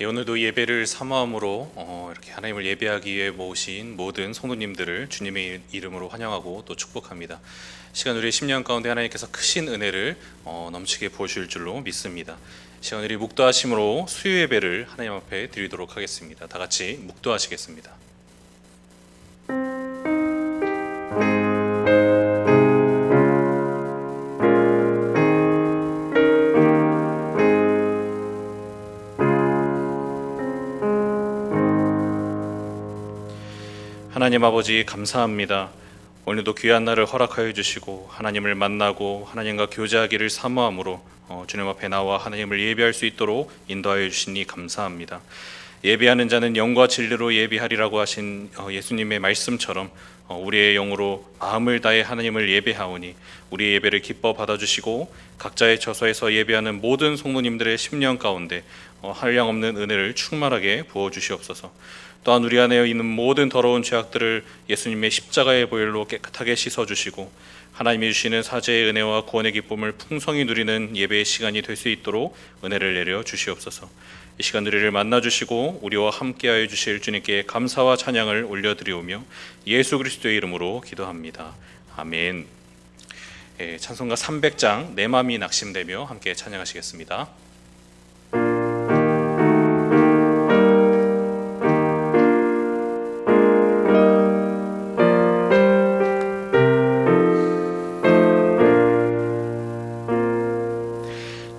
오늘도 예배를 사모함으로 이렇게 하나님을 예배하기 위해 모으신 모든 성도님들을 주님의 이름으로 환영하고 또 축복합니다. 시간 우리의 심령 가운데 하나님께서 크신 은혜를 넘치게 부어주실 줄로 믿습니다. 시간 우리 묵도하심으로 수요 예배를 하나님 앞에 드리도록 하겠습니다. 다 같이 묵도하시겠습니다. 하나님 아버지 감사합니다. 오늘도 귀한 날을 허락하여 주시고 하나님을 만나고 하나님과 교제하기를 사모함으로 주님 앞에 나와 하나님을 예배할 수 있도록 인도하여 주시니 감사합니다. 예배하는 자는 영과 진리로 예배하리라고 하신 예수님의 말씀처럼 우리의 영으로 마음을 다해 하나님을 예배하오니 우리의 예배를 기뻐 받아주시고 각자의 처소에서 예배하는 모든 성도님들의 심령 가운데 한량없는 은혜를 충만하게 부어주시옵소서. 또한 우리 안에 있는 모든 더러운 죄악들을 예수님의 십자가의 보혈로 깨끗하게 씻어주시고 하나님이 주시는 사죄의 은혜와 구원의 기쁨을 풍성히 누리는 예배의 시간이 될 수 있도록 은혜를 내려 주시옵소서. 이 시간 우리를 만나주시고 우리와 함께하여 주실 주님께 감사와 찬양을 올려드리오며 예수 그리스도의 이름으로 기도합니다. 아멘. 찬송가 300장 내 맘이 낙심되며 함께 찬양하시겠습니다.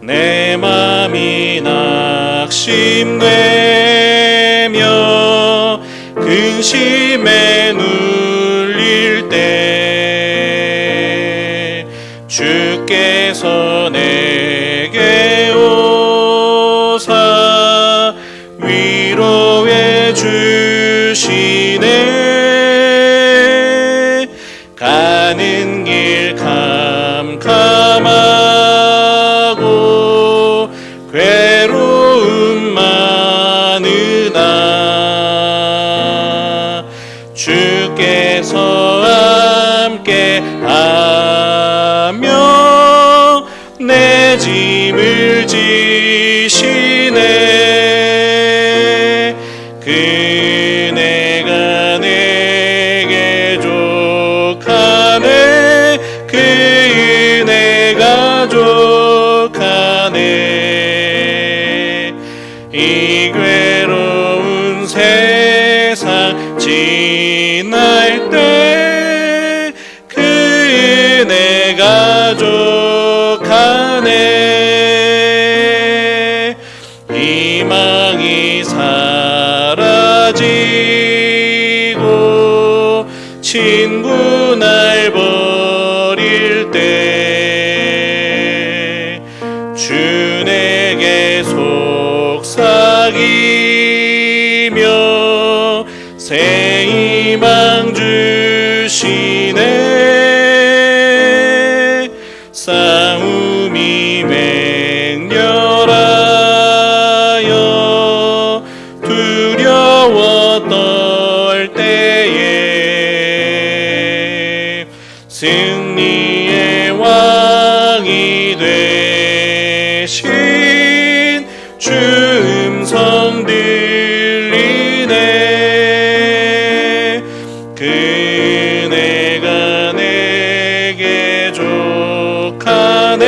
내 맘이 낙심되며 근심에 눌릴 때 주께서 내게 오사 위로해 주시네. 가는 길 캄캄하고 괴로움 많으나 주께서 함께하며 내 짐을 지시네. 그네가 내게 족하네. 그 은혜가 족하네. 이 괴로운 세상 지날 때 그 은혜가 족하네. 희망이 사라지고 친구 날 버릴 때 주 내게 속삭이며 새 희망 주시네. 싸움이 맹렬하여 두려워 떨 때에 승리의 왕이 되신 주 음성 들리네. 그네가 내게 족하네.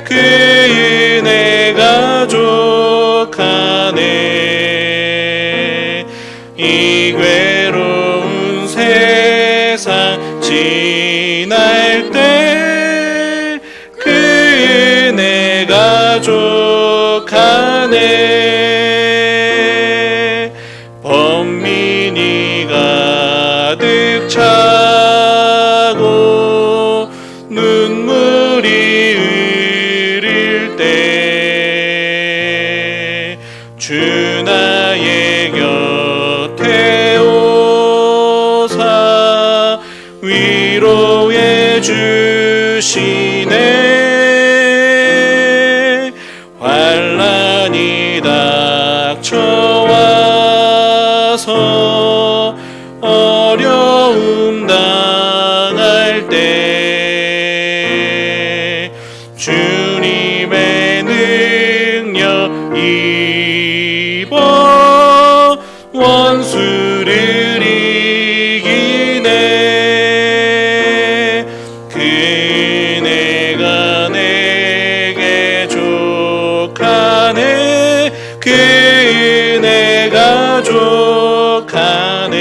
그 은혜가 족하네. 이 괴로운 세상 지날 때 그 은혜가 족하네. 번민이 가득 차고 눈물이 흐를 때 주 나의 곁에 오사 위로해 주시네. 환난이 닥쳐와서 어려움 당할 때 주님의 능력 원수를 이기네. 그네가 내게 족하네. 그네가 족하네.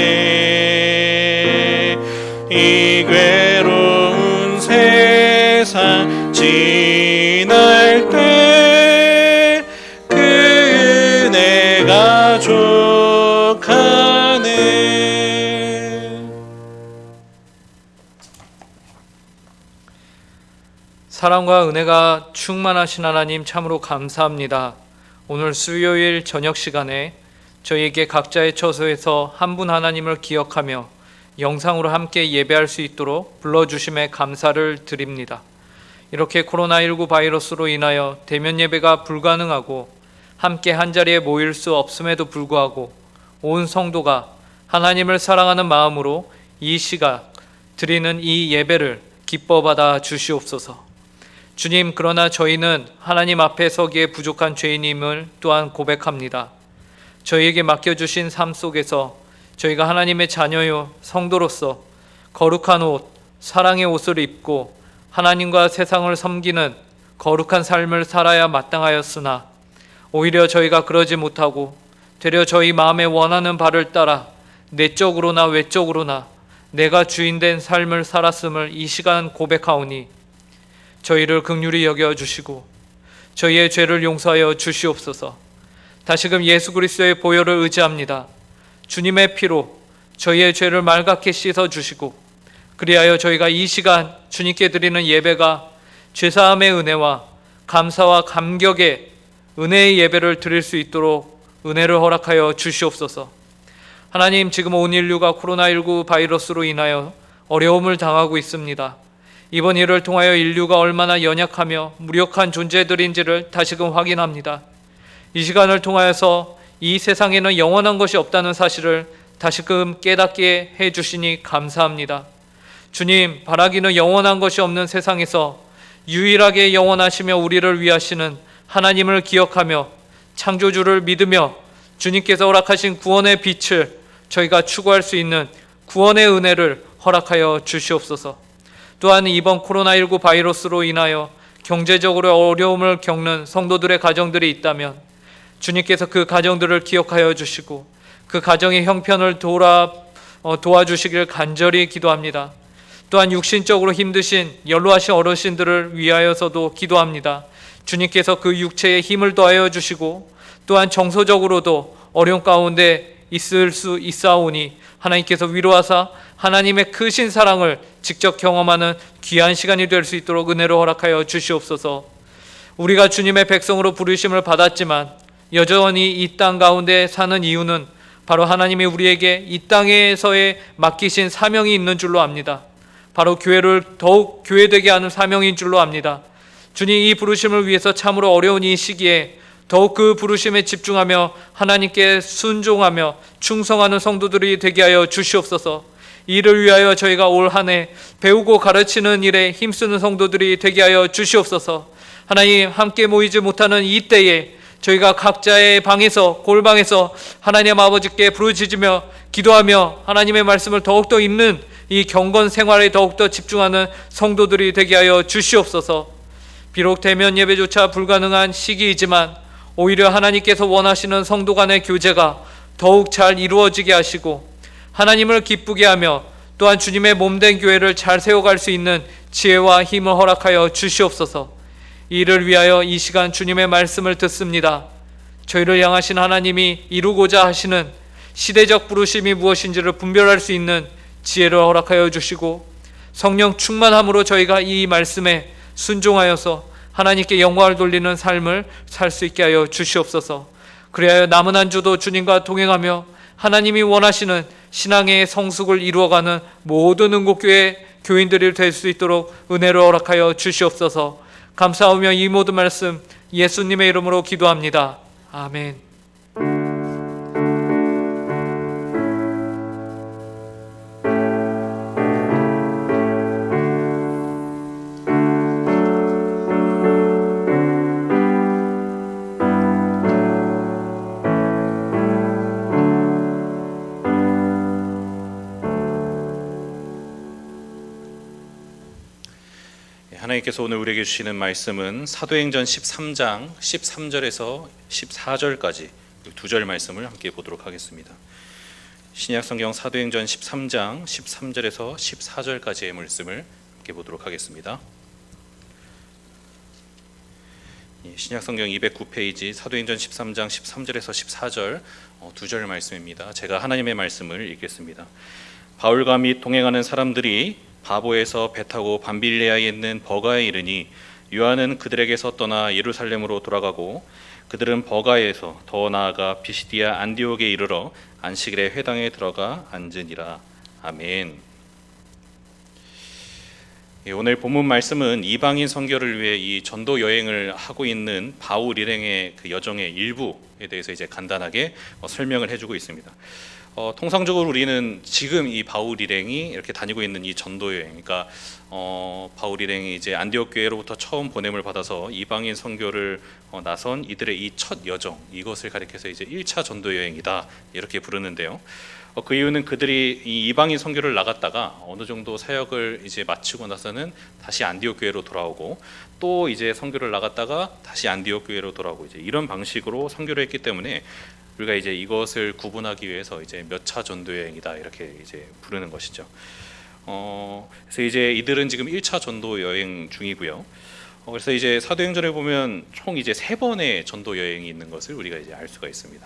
이 괴로운 세상 지날 때 그네가 족하네. 사랑과 은혜가 충만하신 하나님 참으로 감사합니다. 오늘 수요일 저녁 시간에 저희에게 각자의 처소에서 한 분 하나님을 기억하며 영상으로 함께 예배할 수 있도록 불러주심에 감사를 드립니다. 이렇게 코로나19 바이러스로 인하여 대면 예배가 불가능하고 함께 한자리에 모일 수 없음에도 불구하고 온 성도가 하나님을 사랑하는 마음으로 이 시각 드리는 이 예배를 기뻐 받아 주시옵소서. 주님, 그러나 저희는 하나님 앞에 서기에 부족한 죄인임을 또한 고백합니다. 저희에게 맡겨주신 삶 속에서 저희가 하나님의 자녀요 성도로서 거룩한 옷, 사랑의 옷을 입고 하나님과 세상을 섬기는 거룩한 삶을 살아야 마땅하였으나 오히려 저희가 그러지 못하고 되려 저희 마음에 원하는 바를 따라 내적으로나 외적으로나 내가 주인된 삶을 살았음을 이 시간 고백하오니 저희를 긍휼히 여겨주시고 저희의 죄를 용서하여 주시옵소서. 다시금 예수 그리스도의 보혈을 의지합니다. 주님의 피로 저희의 죄를 맑게 씻어주시고 그리하여 저희가 이 시간 주님께 드리는 예배가 죄사함의 은혜와 감사와 감격의 은혜의 예배를 드릴 수 있도록 은혜를 허락하여 주시옵소서. 하나님, 지금 온 인류가 코로나19 바이러스로 인하여 어려움을 당하고 있습니다. 이번 일을 통하여 인류가 얼마나 연약하며 무력한 존재들인지를 다시금 확인합니다. 이 시간을 통하여서 이 세상에는 영원한 것이 없다는 사실을 다시금 깨닫게 해주시니 감사합니다. 주님, 바라기는 영원한 것이 없는 세상에서 유일하게 영원하시며 우리를 위하시는 하나님을 기억하며 창조주를 믿으며 주님께서 허락하신 구원의 빛을 저희가 추구할 수 있는 구원의 은혜를 허락하여 주시옵소서. 또한 이번 코로나19 바이러스로 인하여 경제적으로 어려움을 겪는 성도들의 가정들이 있다면 주님께서 그 가정들을 기억하여 주시고 그 가정의 형편을 도와주시길 간절히 기도합니다. 또한 육신적으로 힘드신 연로하신 어르신들을 위하여서도 기도합니다. 주님께서 그 육체에 힘을 더하여 주시고 또한 정서적으로도 어려움 가운데 있을 수 있사오니 하나님께서 위로하사 하나님의 크신 사랑을 직접 경험하는 귀한 시간이 될 수 있도록 은혜를 허락하여 주시옵소서. 우리가 주님의 백성으로 부르심을 받았지만 여전히 이 땅 가운데 사는 이유는 바로 하나님이 우리에게 이 땅에서의 맡기신 사명이 있는 줄로 압니다. 바로 교회를 더욱 교회되게 하는 사명인 줄로 압니다. 주님, 이 부르심을 위해서 참으로 어려운 이 시기에 더욱 그 부르심에 집중하며 하나님께 순종하며 충성하는 성도들이 되게 하여 주시옵소서. 이를 위하여 저희가 올 한 해 배우고 가르치는 일에 힘쓰는 성도들이 되게 하여 주시옵소서. 하나님, 함께 모이지 못하는 이 때에 저희가 각자의 방에서 골방에서 하나님 아버지께 부르짖으며 기도하며 하나님의 말씀을 더욱더 읽는 이 경건 생활에 더욱더 집중하는 성도들이 되게 하여 주시옵소서. 비록 대면 예배조차 불가능한 시기이지만 오히려 하나님께서 원하시는 성도 간의 교제가 더욱 잘 이루어지게 하시고 하나님을 기쁘게 하며 또한 주님의 몸된 교회를 잘 세워갈 수 있는 지혜와 힘을 허락하여 주시옵소서. 이를 위하여 이 시간 주님의 말씀을 듣습니다. 저희를 향하신 하나님이 이루고자 하시는 시대적 부르심이 무엇인지를 분별할 수 있는 지혜를 허락하여 주시고 성령 충만함으로 저희가 이 말씀에 순종하여서 하나님께 영광을 돌리는 삶을 살 수 있게 하여 주시옵소서. 그리하여 남은 한 주도 주님과 동행하며 하나님이 원하시는 신앙의 성숙을 이루어가는 모든 응곡교회 교인들이 될 수 있도록 은혜를 허락하여 주시옵소서. 감사하며 이 모든 말씀 예수님의 이름으로 기도합니다. 아멘. 하나님께서 오늘 우리에게 주시는 말씀은 사도행전 13장 13절에서 14절까지 두 절 말씀을 함께 보도록 하겠습니다. 신약성경 사도행전 13장 13절에서 14절까지의 말씀을 함께 보도록 하겠습니다. 신약성경 209페이지 사도행전 13장 13절에서 14절 두 절 말씀입니다. 제가 하나님의 말씀을 읽겠습니다. 바울과 및 동행하는 사람들이 바보에서 배 타고 밤빌리아에 있는 버가에 이르니 요한은 그들에게서 떠나 예루살렘으로 돌아가고 그들은 버가에서 더 나아가 비시디아 안디옥에 이르러 안식일에 회당에 들어가 앉으니라. 아멘. 오늘 본문 말씀은 이방인 선교를 위해 이 전도 여행을 하고 있는 바울 일행의 그 여정의 일부에 대해서 이제 간단하게 설명을 해주고 있습니다. 통상적으로 우리는 지금 이 바울 일행이 이렇게 다니고 있는 이 전도 여행, 그러니까 바울 일행이 이제 안디옥 교회로부터 처음 보냄을 받아서 이방인 선교를 나선 이들의 이 첫 여정, 이것을 가리켜서 이제 1차 전도 여행이다 이렇게 부르는데요. 그 이유는 그들이 이 이방인 선교를 나갔다가 어느 정도 사역을 이제 마치고 나서는 다시 안디옥 교회로 돌아오고 또 이제 선교를 나갔다가 다시 안디옥 교회로 돌아오고 이제 이런 방식으로 선교를 했기 때문에 우리가 이제 이것을 구분하기 위해서 이제 몇 차 전도 여행이다 이렇게 이제 부르는 것이죠. 그래서 이제 이들은 지금 1차 전도 여행 중이고요. 그래서 이제 사도행전에 보면 총 이제 3번의 전도 여행이 있는 것을 우리가 이제 알 수가 있습니다.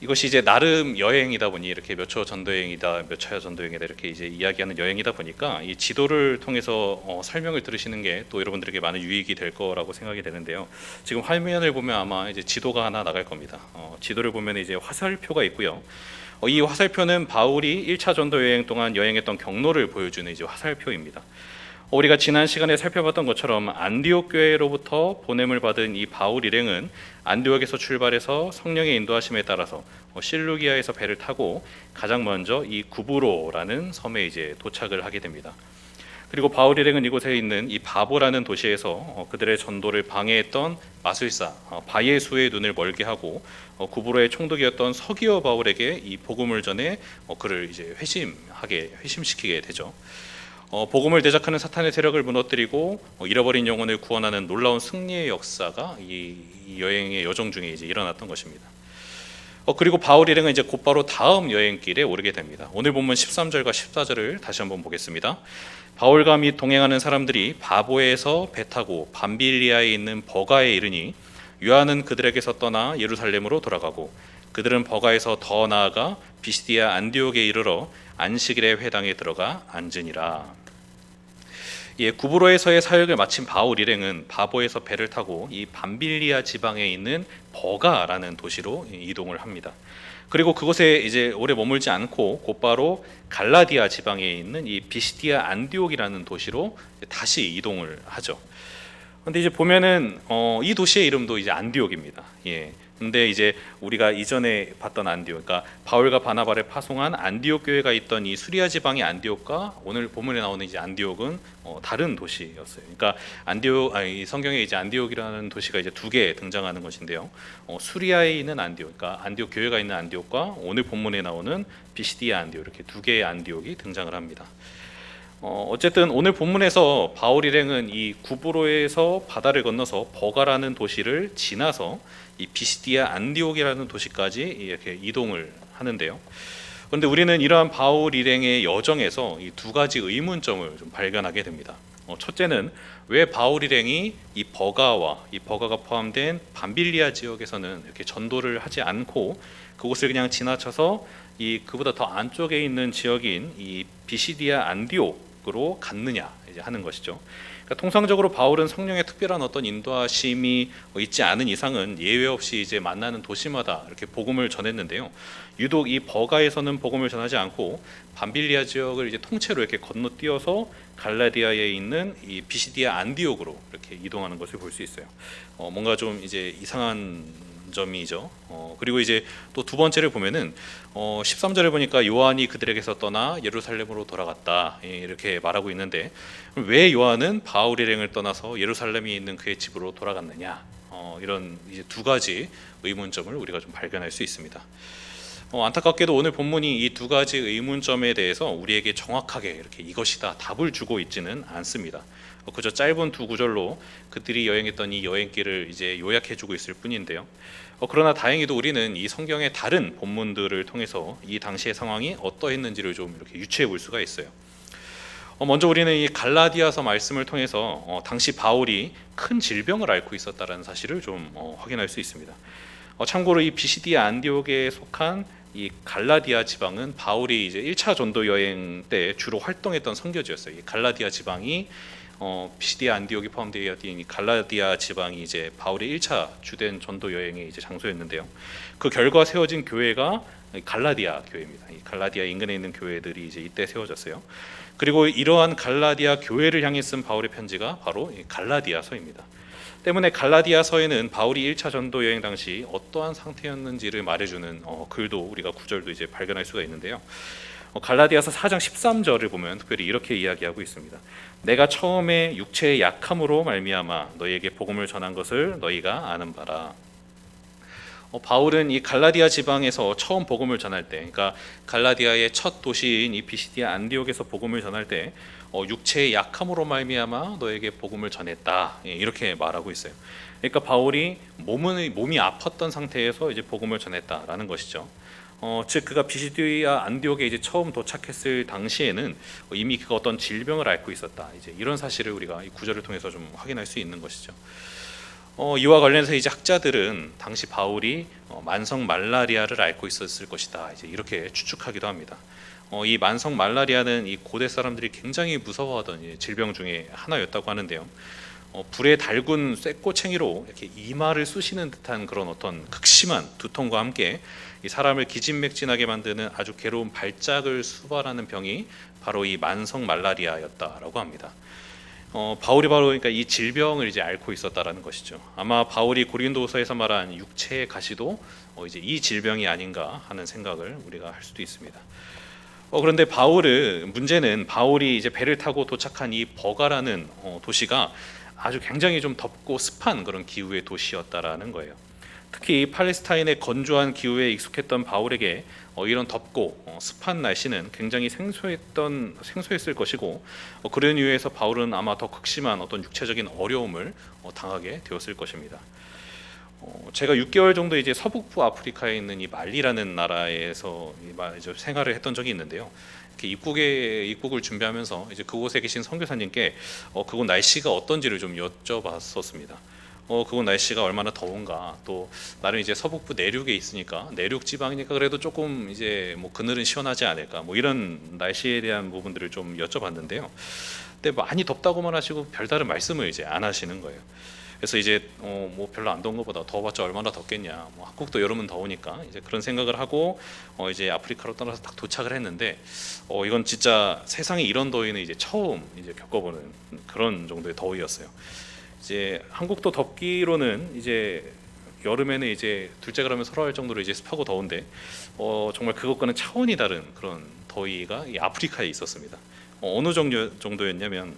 이것이 이제 나름 여행이다 보니 이렇게 몇 초 전도 여행이다, 몇 차 전도 여행이다 이렇게 이제 이야기하는 여행이다 보니까 이 지도를 통해서 설명을 들으시는 게 또 여러분들에게 많은 유익이 될 거라고 생각이 되는데요. 지금 화면을 보면 아마 이제 지도가 하나 나갈 겁니다. 지도를 보면 이제 화살표가 있고요. 이 화살표는 바울이 1차 전도 여행 동안 여행했던 경로를 보여주는 이제 화살표입니다. 우리가 지난 시간에 살펴봤던 것처럼 안디옥 교회로부터 보냄을 받은 이 바울 일행은 안디옥에서 출발해서 성령의 인도하심에 따라서 실루기아에서 배를 타고 가장 먼저 이 구브로라는 섬에 이제 도착을 하게 됩니다. 그리고 바울 일행은 이곳에 있는 이 바보라는 도시에서 그들의 전도를 방해했던 마술사 바예수의 눈을 멀게 하고 구브로의 총독이었던 서기어 바울에게 이 복음을 전해 그를 이제 회심시키게 되죠. 복음을 대적하는 사탄의 세력을 무너뜨리고 잃어버린 영혼을 구원하는 놀라운 승리의 역사가 이 여행의 여정 중에 이제 일어났던 것입니다. 그리고 바울 일행은 이제 곧바로 다음 여행길에 오르게 됩니다. 오늘 본문 13절과 14절을 다시 한번 보겠습니다. 바울과 및 동행하는 사람들이 바보에서 배 타고 밤빌리아에 있는 버가에 이르니 요한은 그들에게서 떠나 예루살렘으로 돌아가고 그들은 버가에서 더 나아가 비시디아 안디옥에 이르러 안식일에 회당에 들어가 앉으니라. 구브로에서의 사역을 마친 바울 일행은 바보에서 배를 타고 이 밤빌리아 지방에 있는 버가라는 도시로 이동을 합니다. 그리고 그곳에 이제 오래 머물지 않고 곧바로 갈라디아 지방에 있는 이 비시디아 안디옥이라는 도시로 다시 이동을 하죠. 근데 이제 보면은 이 도시의 이름도 이제 안디옥입니다. 근데 이제 우리가 이전에 봤던 안디옥, 그러니까 바울과 바나바를 파송한 안디옥 교회가 있던 이 수리아 지방의 안디옥과 오늘 본문에 나오는 이제 안디옥은 다른 도시였어요. 그러니까 이 성경에 이제 안디옥이라는 도시가 이제 2개 등장하는 것인데요. 수리아에 있는 안디옥, 그러니까 안디옥 교회가 있는 안디옥과 오늘 본문에 나오는 비시디아 안디옥 이렇게 2개의 안디옥이 등장을 합니다. 어쨌든 오늘 본문에서 바울 일행은 이 구브로에서 바다를 건너서 버가라는 도시를 지나서 이 비시디아 안디옥이라는 도시까지 이렇게 이동을 하는데요. 그런데 우리는 이러한 바울 일행의 여정에서 이 2가지 의문점을 좀 발견하게 됩니다. 첫째는 왜 바울 일행이 이 버가가 포함된 밤빌리아 지역에서는 이렇게 전도를 하지 않고 그곳을 그냥 지나쳐서 그보다 더 안쪽에 있는 지역인 이 비시디아 안디옥으로 갔느냐 이제 하는 것이죠. 그러니까 통상적으로 바울은 성령의 특별한 어떤 인도하심이 있지 않은 이상은 예외 없이 이제 만나는 도시마다 이렇게 복음을 전했는데요. 유독 이 버가에서는 복음을 전하지 않고 밤빌리아 지역을 이제 통째로 이렇게 건너뛰어서 갈라디아에 있는 이 비시디아 안디옥으로 이렇게 이동하는 것을 볼 수 있어요. 뭔가 좀 이제 이상한 점이죠. 그리고 이제 또 2번째를 보면은 13절에 보니까 요한이 그들에게서 떠나 예루살렘으로 돌아갔다 이렇게 말하고 있는데 왜 요한은 바울 일행을 떠나서 예루살렘에 있는 그의 집으로 돌아갔느냐 이런 이제 2가지 의문점을 우리가 좀 발견할 수 있습니다. 안타깝게도 오늘 본문이 이 두 가지 의문점에 대해서 우리에게 정확하게 이렇게 이것이다 답을 주고 있지는 않습니다. 그저 짧은 두 구절로 그들이 여행했던 이 여행길을 이제 요약해주고 있을 뿐인데요. 그러나 다행히도 우리는 이 성경의 다른 본문들을 통해서 이 당시의 상황이 어떠했는지를 좀 이렇게 유추해 볼 수가 있어요. 먼저 우리는 이 갈라디아서 말씀을 통해서 당시 바울이 큰 질병을 앓고 있었다는 사실을 좀 확인할 수 있습니다. 참고로 이 비시디아 안디옥에 속한 이 갈라디아 지방은 바울이 이제 1차 전도 여행 때 주로 활동했던 선교지였어요. 이 갈라디아 지방이 비시디아 안디옥이 포함되어 있는 이 갈라디아 지방이 이제 바울의 1차 주된 전도 여행의 이제 장소였는데요. 그 결과 세워진 교회가 갈라디아 교회입니다. 이 갈라디아 인근에 있는 교회들이 이제 이때 세워졌어요. 그리고 이러한 갈라디아 교회를 향해 쓴 바울의 편지가 바로 이 갈라디아서입니다. 때문에 갈라디아서에는 바울이 1차 전도 여행 당시 어떠한 상태였는지를 말해주는 글도 우리가 구절도 이제 발견할 수가 있는데요. 갈라디아서 4장 13절을 보면 특별히 이렇게 이야기하고 있습니다. 내가 처음에 육체의 약함으로 말미암아 너희에게 복음을 전한 것을 너희가 아는 바라. 바울은 이 갈라디아 지방에서 처음 복음을 전할 때, 그러니까 갈라디아의 첫 도시인 이 비시디아 안디옥에서 복음을 전할 때 육체의 약함으로 말미암아 너에게 복음을 전했다, 이렇게 말하고 있어요. 그러니까 바울이 몸이 아팠던 상태에서 이제 복음을 전했다라는 것이죠. 즉 그가 비시디아 안디옥에 이제 처음 도착했을 당시에는 이미 그가 어떤 질병을 앓고 있었다. 이제 이런 사실을 우리가 이 구절을 통해서 좀 확인할 수 있는 것이죠. 이와 관련해서 이제 학자들은 당시 바울이 만성 말라리아를 앓고 있었을 것이다. 이제 이렇게 추측하기도 합니다. 이 만성 말라리아는 이 고대 사람들이 굉장히 무서워하던 질병 중에 하나였다고 하는데요. 불에 달군 쇠꼬챙이로 이렇게 이마를 쑤시는 듯한 그런 어떤 극심한 두통과 함께 이 사람을 기진맥진하게 만드는 아주 괴로운 발작을 수발하는 병이 바로 이 만성 말라리아였다라고 합니다. 바울이 바로 그러니까 이 질병을 이제 앓고 있었다라는 것이죠. 아마 바울이 고린도서에서 말한 육체의 가시도 이제 이 질병이 아닌가 하는 생각을 우리가 할 수도 있습니다. 그런데 문제는 바울이 이제 배를 타고 도착한 이 버가라는 도시가 아주 굉장히 좀 덥고 습한 그런 기후의 도시였다라는 거예요. 특히 팔레스타인의 건조한 기후에 익숙했던 바울에게 이런 덥고 습한 날씨는 굉장히 생소했을 것이고, 그런 이유에서 바울은 아마 더 극심한 어떤 육체적인 어려움을 당하게 되었을 것입니다. 제가 6개월 정도 이제 서북부 아프리카에 있는 이 말리라는 나라에서 생활을 했던 적이 있는데요. 이렇게 입국을 준비하면서 이제 그곳에 계신 선교사님께 그곳 날씨가 어떤지를 좀 여쭤봤었습니다. 그곳 날씨가 얼마나 더운가, 또 나는 이제 서북부 내륙에 있으니까 내륙 지방이니까 그래도 조금 이제 뭐 그늘은 시원하지 않을까, 뭐 이런 날씨에 대한 부분들을 좀 여쭤봤는데요. 근데 많이 덥다고만 하시고 별다른 말씀을 이제 안 하시는 거예요. 그래서 이제 뭐 별로 안 더운 것보다 더워봤자 얼마나 덥겠냐, 뭐 한국도 여름은 더우니까 이제 그런 생각을 하고 이제 아프리카로 떠나서 딱 도착을 했는데 이건 진짜 세상에 이런 더위는 이제 처음 이제 겪어보는 그런 정도의 더위였어요. 이제 한국도 덥기로는 이제 여름에는 이제 둘째 그러면 서러할 정도로 이제 습하고 더운데 정말 그것과는 차원이 다른 그런 더위가 이 아프리카에 있었습니다. 어느 정도였냐면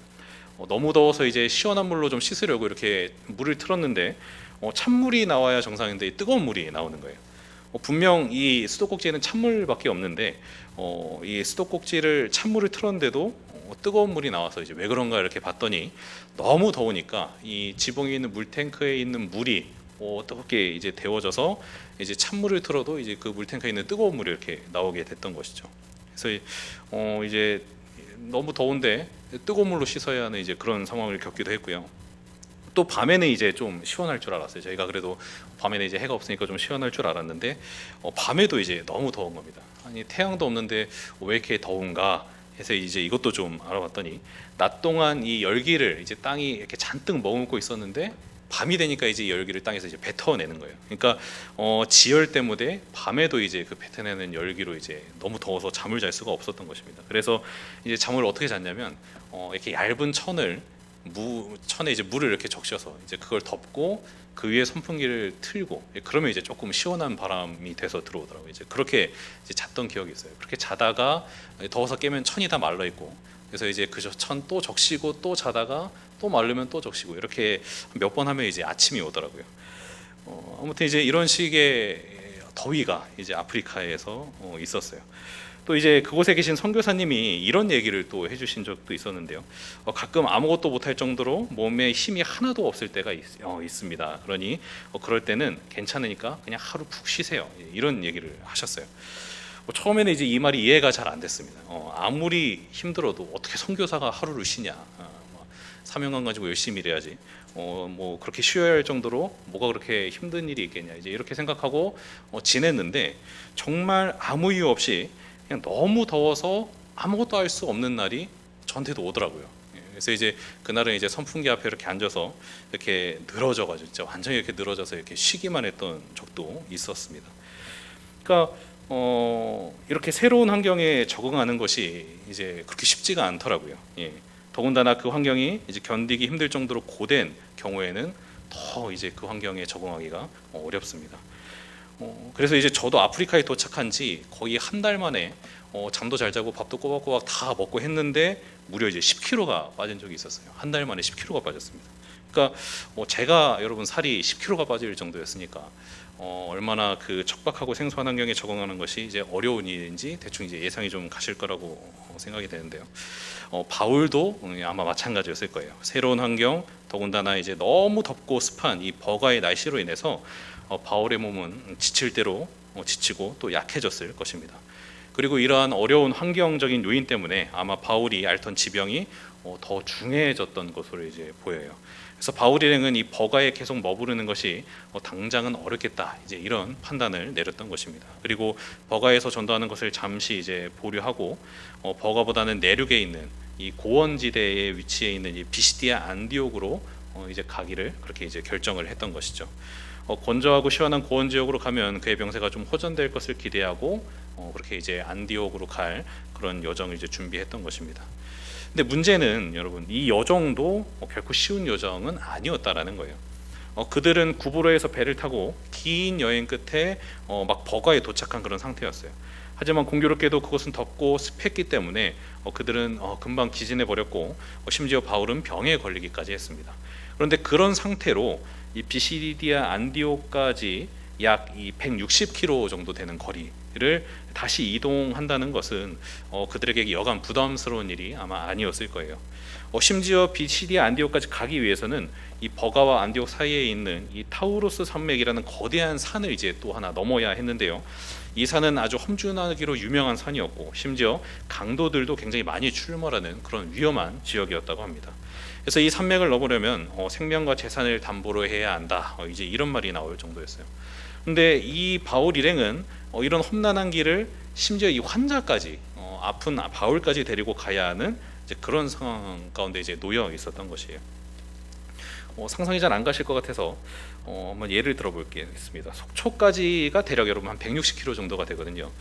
너무 더워서 이제 시원한 물로 좀 씻으려고 이렇게 물을 틀었는데 찬물이 나와야 정상인데 뜨거운 물이 나오는 거예요. 분명 이 수도꼭지에는 찬물밖에 없는데 이 수도꼭지를 찬물을 틀었는데도 뜨거운 물이 나와서 이제 왜 그런가 이렇게 봤더니 너무 더우니까 이 지붕에 있는 물탱크에 있는 물이 뜨겁게 이제 데워져서 이제 찬물을 틀어도 이제 그 물탱크에 있는 뜨거운 물이 이렇게 나오게 됐던 것이죠. 그래서 이제 너무 더운데 뜨거운 물로 씻어야 하는 이제 그런 상황을 겪기도 했고요. 또 밤에는 이제 좀 시원할 줄 알았어요. 저희가 그래도 밤에는 이제 해가 없으니까 좀 시원할 줄 알았는데 밤에도 이제 너무 더운 겁니다. 아니 태양도 없는데 왜 이렇게 더운가 해서 이제 이것도 좀 알아봤더니 낮 동안 이 열기를 이제 땅이 이렇게 잔뜩 머금고 있었는데 밤이 되니까 이제 열기를 땅에서 이제 뱉어내는 거예요. 그러니까 지열 때문에 밤에도 이제 그 뱉어내는 열기로 이제 너무 더워서 잠을 잘 수가 없었던 것입니다. 그래서 이제 잠을 어떻게 잤냐면 이렇게 얇은 천에 이제 물을 이렇게 적셔서 이제 그걸 덮고 그 위에 선풍기를 틀고, 그러면 이제 조금 시원한 바람이 돼서 들어오더라고요. 이제 그렇게 이제 잤던 기억이 있어요. 그렇게 자다가 더워서 깨면 천이 다 말라 있고, 그래서 이제 그 천 또 적시고 또 자다가 또 마르면 또 적시고 이렇게 몇 번 하면 이제 아침이 오더라고요. 아무튼 이제 이런 식의 더위가 이제 아프리카에서 있었어요. 또 이제 그곳에 계신 선교사님이 이런 얘기를 또 해주신 적도 있었는데요. 가끔 아무것도 못할 정도로 몸에 힘이 하나도 없을 때가 있습니다. 그러니 그럴 때는 괜찮으니까 그냥 하루 푹 쉬세요. 이런 얘기를 하셨어요. 처음에는 이제 이 말이 이해가 잘 안 됐습니다. 아무리 힘들어도 어떻게 선교사가 하루를 쉬냐? 뭐 사명감 가지고 열심히 일해야지. 뭐 그렇게 쉬어야 할 정도로 뭐가 그렇게 힘든 일이 있겠냐? 이제 이렇게 생각하고 지냈는데 정말 아무 이유 없이 그냥 너무 더워서 아무것도 할 수 없는 날이 저한테도 오더라고요. 그래서 이제 그날은 이제 선풍기 앞에 이렇게 앉아서 이렇게 늘어져가지고 진짜 완전히 이렇게 늘어져서 이렇게 쉬기만 했던 적도 있었습니다. 그러니까 이렇게 새로운 환경에 적응하는 것이 이제 그렇게 쉽지가 않더라고요. 예. 더군다나 그 환경이 이제 견디기 힘들 정도로 고된 경우에는 더 이제 그 환경에 적응하기가 어렵습니다. 그래서 이제 저도 아프리카에 도착한 지 거의 한 달 만에 잠도 잘 자고 밥도 꼬박꼬박 다 먹고 했는데 무려 이제 10kg가 빠진 적이 있었어요. 한 달 만에 10kg가 빠졌습니다. 그러니까 제가 여러분 살이 10kg가 빠질 정도였으니까 얼마나 그 척박하고 생소한 환경에 적응하는 것이 이제 어려운 일인지 대충 이제 예상이 좀 가실 거라고 생각이 되는데요. 바울도 아마 마찬가지였을 거예요. 새로운 환경, 더군다나 이제 너무 덥고 습한 이 버가의 날씨로 인해서 바울의 몸은 지칠 대로 지치고 또 약해졌을 것입니다. 그리고 이러한 어려운 환경적인 요인 때문에 아마 바울이 앓던 지병이 더 중해졌던 것으로 이제 보여요. 그래서 바울 일행은 이 버가에 계속 머무르는 것이 당장은 어렵겠다, 이제 이런 판단을 내렸던 것입니다. 그리고 버가에서 전도하는 것을 잠시 이제 보류하고 버가보다는 내륙에 있는 이 고원지대에 위치해 있는 이 비시디아 안디옥으로 이제 가기를 그렇게 이제 결정을 했던 것이죠. 건조하고 시원한 고원 지역으로 가면 그의 병세가 좀 호전될 것을 기대하고 그렇게 이제 안디옥으로 갈 그런 여정을 이제 준비했던 것입니다. 근데 문제는 여러분, 이 여정도 결코 쉬운 여정은 아니었다라는 거예요. 그들은 구브로에서 배를 타고 긴 여행 끝에 막 버가에 도착한 그런 상태였어요. 하지만 공교롭게도 그것은 덥고 습했기 때문에 그들은 금방 기진해 버렸고 심지어 바울은 병에 걸리기까지 했습니다. 그런데 그런 상태로 이 비시디아 안디옥까지 약 160km 정도 되는 거리를 다시 이동한다는 것은 그들에게 여간 부담스러운 일이 아마 아니었을 거예요. 심지어 비시디아 안디옥까지 가기 위해서는 이 버가와 안디옥 사이에 있는 이 타우로스 산맥이라는 거대한 산을 이제 또 하나 넘어야 했는데요. 이 산은 아주 험준하기로 유명한 산이었고 심지어 강도들도 굉장히 많이 출몰하는 그런 위험한 지역이었다고 합니다. 그래서 이 산맥을 넘으려면 생명과 재산을 담보로 해야 한다, 이제 이런 말이 나올 정도였어요. 근데 이 바울 일행은 이런 험난한 길을 심지어 이 환자까지 아픈 바울까지 데리고 가야 하는 이제 그런 상황 가운데 이제 놓여 있었던 것이에요. 상상이 잘 안 가실 것 같아서 한번 예를 들어보겠습니다. 속초까지가 대략 여러분 한 160km 정도가 되거든요.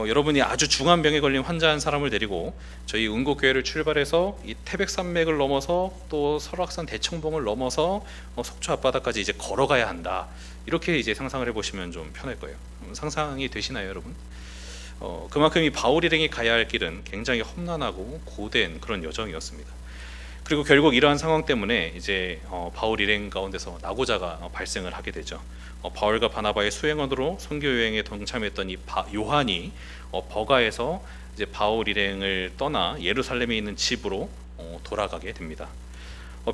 여러분이 아주 중한 병에 걸린 환자 한 사람을 데리고 저희 은곡교회를 출발해서 이 태백산맥을 넘어서 또 설악산 대청봉을 넘어서 속초 앞바다까지 이제 걸어가야 한다, 이렇게 이제 상상을 해보시면 좀 편할 거예요. 상상이 되시나요, 여러분? 그만큼 이 바울 일행이 가야 할 길은 굉장히 험난하고 고된 그런 여정이었습니다. 그리고 결국 이러한 상황 때문에 이제 바울 일행 가운데서 낙오자가 발생을 하게 되죠. 바울과 바나바의 수행원으로 선교 여행에 동참했던 이 요한이 버가에서 이제 바울 일행을 떠나 예루살렘에 있는 집으로 돌아가게 됩니다.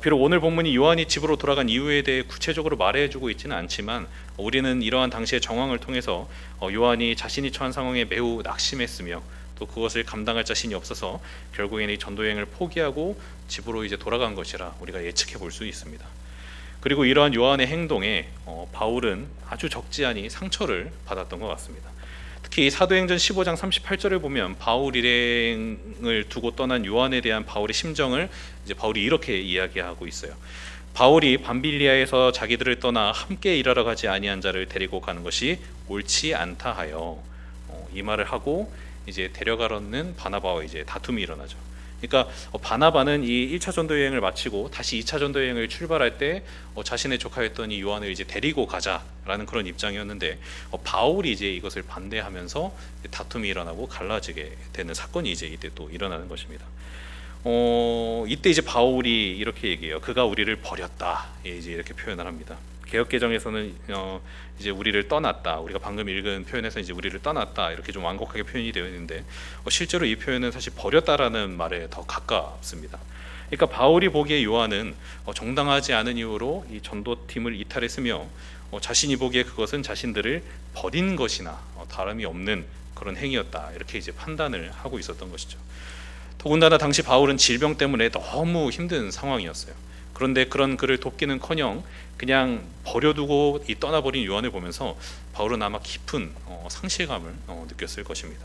비록 오늘 본문이 요한이 집으로 돌아간 이유에 대해 구체적으로 말해주고 있지는 않지만 우리는 이러한 당시의 정황을 통해서 요한이 자신이 처한 상황에 매우 낙심했으며 또 그것을 감당할 자신이 없어서 결국에는 이 전도여행을 포기하고 집으로 이제 돌아간 것이라 우리가 예측해 볼 수 있습니다. 그리고 이러한 요한의 행동에 바울은 아주 적지 않은 상처를 받았던 것 같습니다. 특히 사도행전 15장 38절을 보면 바울 일행을 두고 떠난 요한에 대한 바울의 심정을 이제 바울이 이렇게 이야기하고 있어요. 바울이 밤빌리아에서 자기들을 떠나 함께 일하러 가지 아니한 자를 데리고 가는 것이 옳지 않다 하여 이 말을 하고 이제 데려가려는 바나바와 이제 다툼이 일어나죠. 그러니까 바나바는 이 1차 전도 여행을 마치고 다시 2차 전도 여행을 출발할 때 자신의 조카였던 이 요한을 이제 데리고 가자라는 그런 입장이었는데 바울이 이제 이것을 반대하면서 다툼이 일어나고 갈라지게 되는 사건이 이제 이때 또 일어나는 것입니다. 이때 이제 바울이 이렇게 얘기해요. 그가 우리를 버렸다, 이제 이렇게 표현을 합니다. 개역개정에서는 이제 우리를 떠났다. 우리가 방금 읽은 표현에서 이제 우리를 떠났다 이렇게 좀 완곡하게 표현이 되어 있는데 실제로 이 표현은 사실 버렸다라는 말에 더 가깝습니다. 그러니까 바울이 보기에 요한은 정당하지 않은 이유로 이 전도팀을 이탈했으며 자신이 보기에 그것은 자신들을 버린 것이나 다름이 없는 그런 행위였다 이렇게 이제 판단을 하고 있었던 것이죠. 더군다나 당시 바울은 질병 때문에 너무 힘든 상황이었어요. 그런데 그런 그를 돕기는커녕 그냥 버려두고 이 떠나버린 요한을 보면서 바울은 아마 깊은 상실감을 느꼈을 것입니다.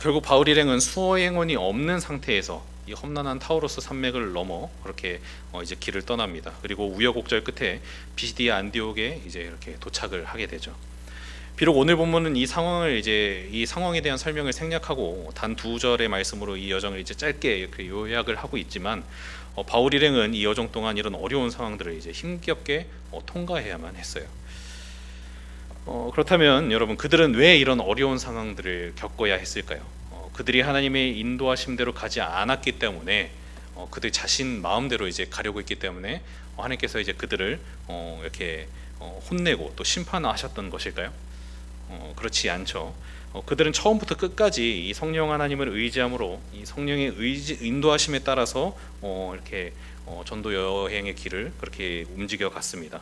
결국 바울 일행은 수호 행원이 없는 상태에서 이 험난한 타우로스 산맥을 넘어 그렇게 이제 길을 떠납니다. 그리고 우여곡절 끝에 비시디아 안디옥에 이제 이렇게 도착을 하게 되죠. 비록 오늘 본문은 이 상황에 대한 설명을 생략하고 단 2절의 말씀으로 이 여정을 이제 짧게 이렇게 요약을 하고 있지만 바울 일행은 이 여정 동안 이런 어려운 상황들을 이제 힘겹게 통과해야만 했어요. 그렇다면 여러분, 그들은 왜 이런 어려운 상황들을 겪어야 했을까요? 그들이 하나님의 인도하심대로 가지 않았기 때문에 그들 자신 마음대로 이제 가려고 했기 때문에 하나님께서 이제 그들을 이렇게 혼내고 또 심판하셨던 것일까요? 그렇지 않죠. 그들은 처음부터 끝까지 이 성령 하나님을 의지함으로 이 성령의 인도하심에 따라서 이렇게 전도 여행의 길을 그렇게 움직여 갔습니다.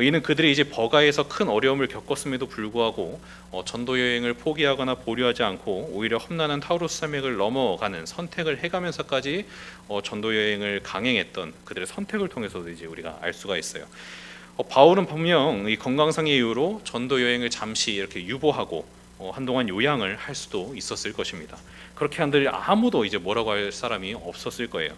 이는 그들이 이제 버가에서 큰 어려움을 겪었음에도 불구하고 전도 여행을 포기하거나 보류하지 않고 오히려 험난한 타우로스 산맥을 넘어가는 선택을 해가면서까지 전도 여행을 강행했던 그들의 선택을 통해서도 이제 우리가 알 수가 있어요. 바울은 분명 이 건강상의 이유로 전도 여행을 잠시 이렇게 유보하고 한동안 요양을 할 수도 있었을 것입니다. 그렇게 한들 아무도 이제 뭐라고 할 사람이 없었을 거예요.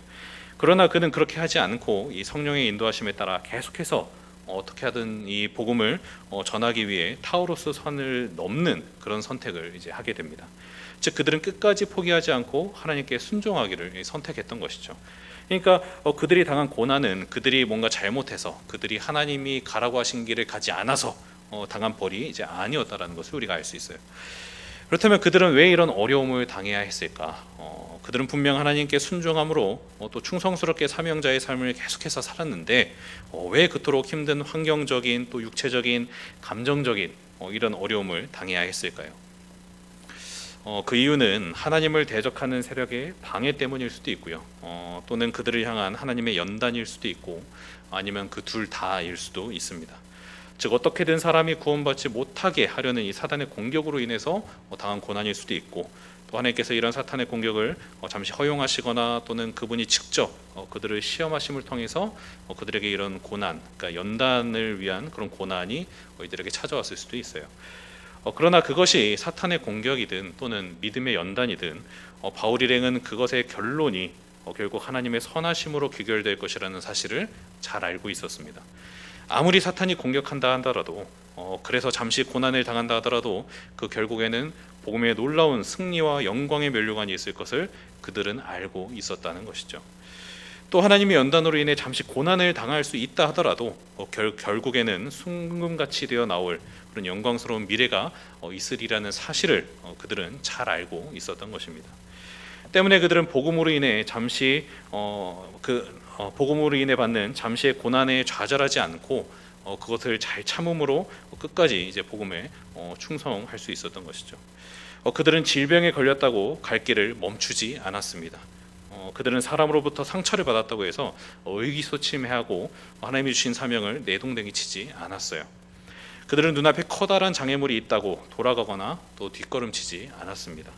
그러나 그는 그렇게 하지 않고 이 성령의 인도하심에 따라 계속해서 어떻게 하든 이 복음을 전하기 위해 타우로스 산을 넘는 그런 선택을 이제 하게 됩니다. 즉 그들은 끝까지 포기하지 않고 하나님께 순종하기를 선택했던 것이죠. 그러니까 그들이 당한 고난은 그들이 뭔가 잘못해서 그들이 하나님이 가라고 하신 길을 가지 않아서 당한 벌이 이제 아니었다라는 것을 우리가 알 수 있어요. 그렇다면 그들은 왜 이런 어려움을 당해야 했을까? 그들은 분명 하나님께 순종함으로 또 충성스럽게 사명자의 삶을 계속해서 살았는데 왜 그토록 힘든 환경적인 또 육체적인 감정적인 이런 어려움을 당해야 했을까요? 그 이유는 하나님을 대적하는 세력의 방해 때문일 수도 있고요. 또는 그들을 향한 하나님의 연단일 수도 있고 아니면 그 둘 다일 수도 있습니다. 즉 어떻게든 사람이 구원받지 못하게 하려는 이 사단의 공격으로 인해서 당한 고난일 수도 있고 또 하나님께서 이런 사탄의 공격을 잠시 허용하시거나 또는 그분이 직접 그들을 시험하심을 통해서 그들에게 이런 고난, 그러니까 연단을 위한 그런 고난이 이들에게 찾아왔을 수도 있어요. 그러나 그것이 사탄의 공격이든 또는 믿음의 연단이든 바울 일행은 그것의 결론이 결국 하나님의 선하심으로 귀결될 것이라는 사실을 잘 알고 있었습니다. 아무리 사탄이 공격한다 하더라도 그래서 잠시 고난을 당한다 하더라도 그 결국에는 복음의 놀라운 승리와 영광의 면류관이 있을 것을 그들은 알고 있었다는 것이죠. 또 하나님의 연단으로 인해 잠시 고난을 당할 수 있다 하더라도 결국에는 순금같이 되어 나올 그런 영광스러운 미래가 있으리라는 사실을 그들은 잘 알고 있었던 것입니다. 때문에 그들은 복음으로 인해 잠시 복음으로 인해 받는 잠시의 고난에 좌절하지 않고 그것을 잘 참음으로 끝까지 이제 복음에 충성할 수 있었던 것이죠. 그들은 질병에 걸렸다고 갈 길을 멈추지 않았습니다. 그들은 사람으로부터 상처를 받았다고 해서 의기소침해하고 하나님이 주신 사명을 내동댕이 치지 않았어요. 그들은 눈앞에 커다란 장애물이 있다고 돌아가거나 또 뒷걸음치지 않았습니다.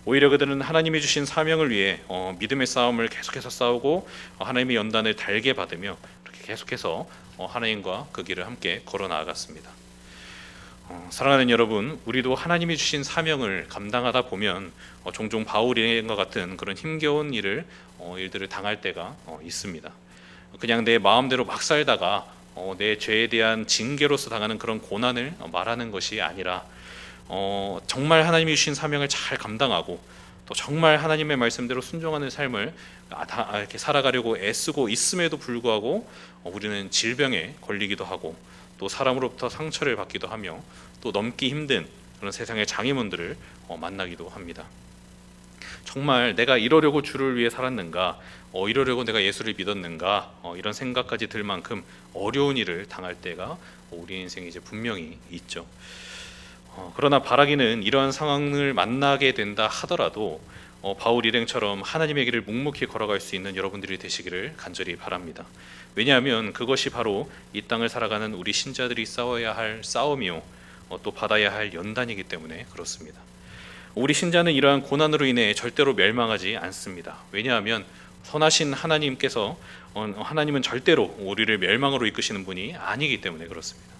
오히려 그들은 하나님이 주신 사명을 위해 믿음의 싸움을 계속해서 싸우고 하나님의 연단을 달게 받으며 이렇게 계속해서 하나님과 그 길을 함께 걸어 나아갔습니다. 사랑하는 여러분, 우리도 하나님이 주신 사명을 감당하다 보면 종종 바울과 같은 그런 힘겨운 일들을 당할 때가 있습니다. 그냥 내 마음대로 막 살다가 내 죄에 대한 징계로서 당하는 그런 고난을 말하는 것이 아니라 정말 하나님이 주신 사명을 잘 감당하고 또 정말 하나님의 말씀대로 순종하는 삶을 이렇게 살아가려고 애쓰고 있음에도 불구하고 우리는 질병에 걸리기도 하고 또 사람으로부터 상처를 받기도 하며 또 넘기 힘든 그런 세상의 장애물들을 만나기도 합니다. 정말 내가 이러려고 주를 위해 살았는가, 이러려고 내가 예수를 믿었는가, 이런 생각까지 들 만큼 어려운 일을 당할 때가 우리 인생에 이제 분명히 있죠. 그러나 바라기는 이러한 상황을 만나게 된다 하더라도 바울 일행처럼 하나님의 길을 묵묵히 걸어갈 수 있는 여러분들이 되시기를 간절히 바랍니다. 왜냐하면 그것이 바로 이 땅을 살아가는 우리 신자들이 싸워야 할 싸움이요, 또 받아야 할 연단이기 때문에 그렇습니다. 우리 신자는 이러한 고난으로 인해 절대로 멸망하지 않습니다. 왜냐하면 선하신 하나님께서 하나님은 절대로 우리를 멸망으로 이끄시는 분이 아니기 때문에 그렇습니다.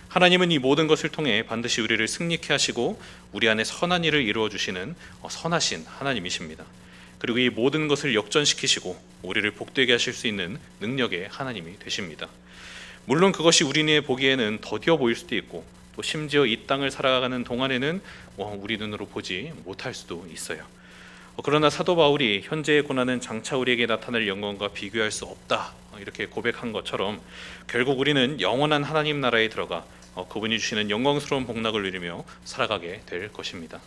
하나님은 이 모든 것을 통해 반드시 우리를 승리케 하시고 우리 안에 선한 일을 이루어 주시는 선하신 하나님이십니다. 그리고 이 모든 것을 역전시키시고 우리를 복되게 하실 수 있는 능력의 하나님이 되십니다. 물론 그것이 우리의 보기에는 더디어 보일 수도 있고, 또 심지어 이 땅을 살아가는 동안에는 우리 눈으로 보지 못할 수도 있어요. 그러나 사도 바울이 현재의 고난은 장차 우리에게 나타날 영광과 비교할 수 없다, 이렇게 고백한 것처럼 결국 우리는 영원한 하나님 나라에 들어가 그분이 주시는 영광스러운 복락을 누리며 살아가게 될 것입니다.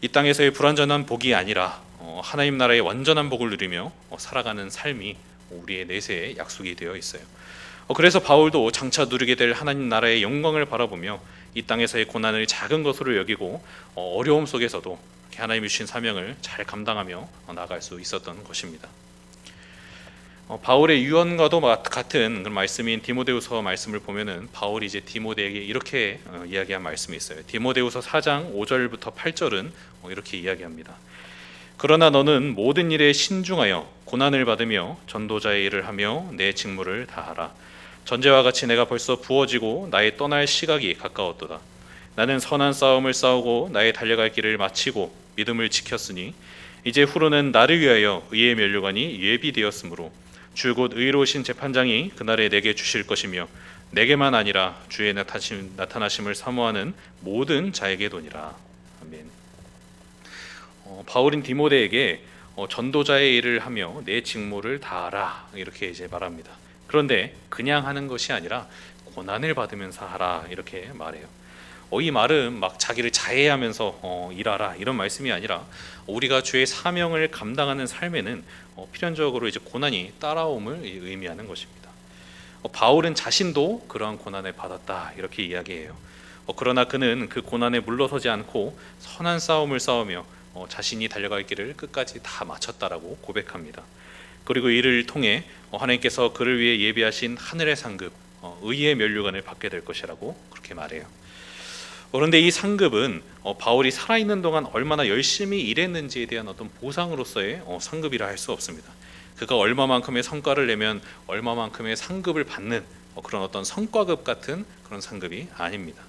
이 땅에서의 불완전한 복이 아니라 하나님 나라의 완전한 복을 누리며 살아가는 삶이 우리의 내세에 약속이 되어 있어요. 그래서 바울도 장차 누리게 될 하나님 나라의 영광을 바라보며 이 땅에서의 고난을 작은 것으로 여기고 어려움 속에서도 하나님이 주신 사명을 잘 감당하며 나아갈 수 있었던 것입니다. 바울의 유언과도 같은 그런 말씀인 디모데후서 말씀을 보면은 바울이 이제 디모데에게 이렇게 이야기한 말씀이 있어요. 디모데후서 4장 5절부터 8절은 이렇게 이야기합니다. 그러나 너는 모든 일에 신중하여 고난을 받으며 전도자의 일을 하며 내 직무를 다하라. 전제와 같이 내가 벌써 부어지고 나의 떠날 시각이 가까웠도다. 나는 선한 싸움을 싸우고 나의 달려갈 길을 마치고 믿음을 지켰으니 이제 후로는 나를 위하여 의의 면류관이 예비되었으므로 주 곧 의로우신 재판장이 그날에 내게 주실 것이며 내게만 아니라 주의 나타나심을 사모하는 모든 자에게도니라. 아멘. 바울인 디모데에게 전도자의 일을 하며 내 직무를 다하라, 이렇게 이제 말합니다. 그런데 그냥 하는 것이 아니라 고난을 받으면서 하라, 이렇게 말해요. 이 말은 막 자기를 자해하면서 일하라, 이런 말씀이 아니라 우리가 주의 사명을 감당하는 삶에는 필연적으로 이제 고난이 따라옴을 의미하는 것입니다. 바울은 자신도 그러한 고난을 받았다, 이렇게 이야기해요. 그러나 그는 그 고난에 물러서지 않고 선한 싸움을 싸우며 자신이 달려갈 길을 끝까지 다 마쳤다라고 고백합니다. 그리고 이를 통해 하나님께서 그를 위해 예비하신 하늘의 상급, 의의 면류관을 받게 될 것이라고 그렇게 말해요. 그런데 이 상급은 바울이 살아있는 동안 얼마나 열심히 일했는지에 대한 어떤 보상으로서의 상급이라 할 수 없습니다. 그가 얼마만큼의 성과를 내면 얼마만큼의 상급을 받는 그런 어떤 성과급 같은 그런 상급이 아닙니다.